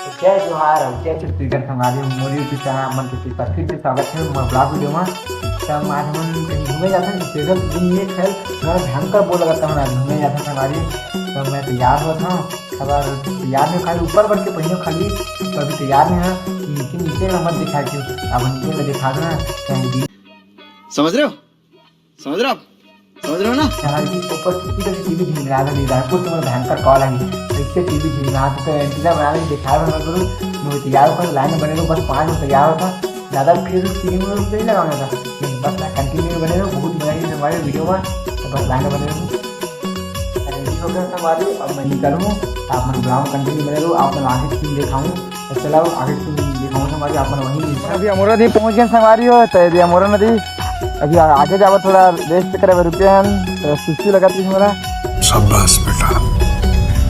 जय जोहार और जय छत्तीसगढ़ संगारी मोरी यूट्यूब चैनल मन के पर फिर से स्वागत है ब्लॉग वीडियो में। तब आज हम कहीं घूमे जाते हैं स्पेशल दिन ये खेल थोड़ा भयंकर बोल लगाता हूँ। आज घूमे जाते हैं संगारी, तब मैं तैयार होता हूँ। खबर तैयार नहीं, खाली ऊपर बढ़ के पहिए खाली तो अभी तैयार नहीं है। लेकिन नीचे में मत दिखा क्यों, अब नीचे में दिखा दो ना कहीं। समझ रहे हो समझ रहे हो आप समझ रहे हो ना। ऊपर टीवी झिल रहा था, रायपुर से मेरा भयंकर कॉल आई, इससे टीवी झिल रहा था तो एंटीना बना के दिखा रहा करूँ। मैं तैयार होकर लाइन में बने रहूँ, बस 5 मिनट तैयार होता, ज़्यादा फिर 3 मिनट नहीं लगाऊंगा था, लेकिन बस मैं कंटिन्यू बने रहूँ। बहुत मजा आई हमारे वीडियो में, तो बस लाइन में बने रहूँ। रेडी हो गया हमारी, अब मैं निकलूँ। आप मैं ब्लॉग कंटिन्यू बने रहूँ, आप मैं आगे सीन दिखाऊँ तो चलाओ आगे सीन दिखाऊँ हमारी। आप मैं वहीं अभी अमोरा नदी पहुँच गए संगवारी हो, तो अभी अमोरा नदी अभी आगे जाओ, थोड़ा रेस्ट करे रुके हम, तो सुस्ती लगा थी हमारा। शाबाश बेटा,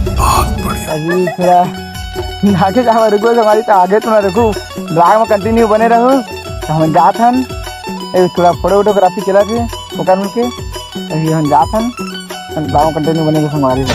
बहुत बढ़िया। अभी थोड़ा आगे जाओ रुको हमारी, तो आगे थोड़ा रुको ब्लॉग में कंटिन्यू बने रहो। तो हम जात हन थोड़ा फोटोग्राफी चला के ओकर मिल के अभी हम जात हन ब्लॉग में कंटिन्यू बने रहो हमारी।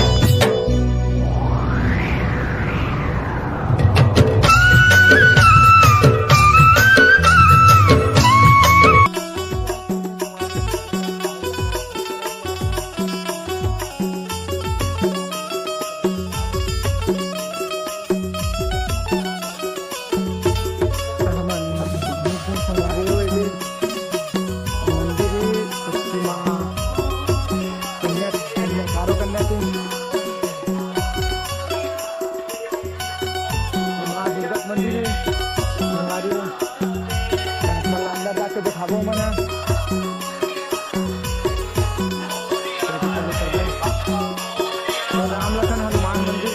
दिखाबो मना राम लखन हनुमान मंदिर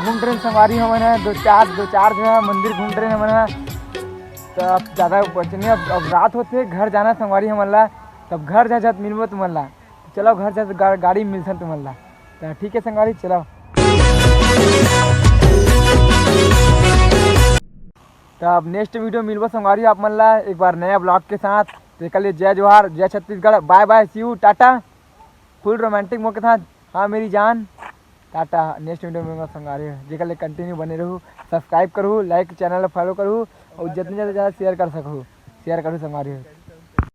घूम रहे संगवारी हम दो चार जो है मंदिर घूम रहे हैं। तो अब ज़्यादा बचने अब रात होते घर जाना संगवारी हमला, तब घर जा जात मिलबो तुम्हारा। चलो घर जा गाड़ी मिलता तुम्हारा, तो ठीक है संगवारी चलो। तो अब नेक्स्ट वीडियो मिलबो संगवारी आप मल्ला एक बार नया ब्लॉग के साथ। तो कल जय जोहार, जय Chhattisgarh, bye bye, see you, tata. Full romantic मौके था, हाँ मेरी जान, टाटा। नेक्स्ट वीडियो में संगारे जेकर कंटिन्यू बने रहूँ, सब्सक्राइब करूँ, लाइक चैनल फॉलो करूँ और जितने ज़्यादा शेयर कर सकूँ शेयर करूँ संगारे।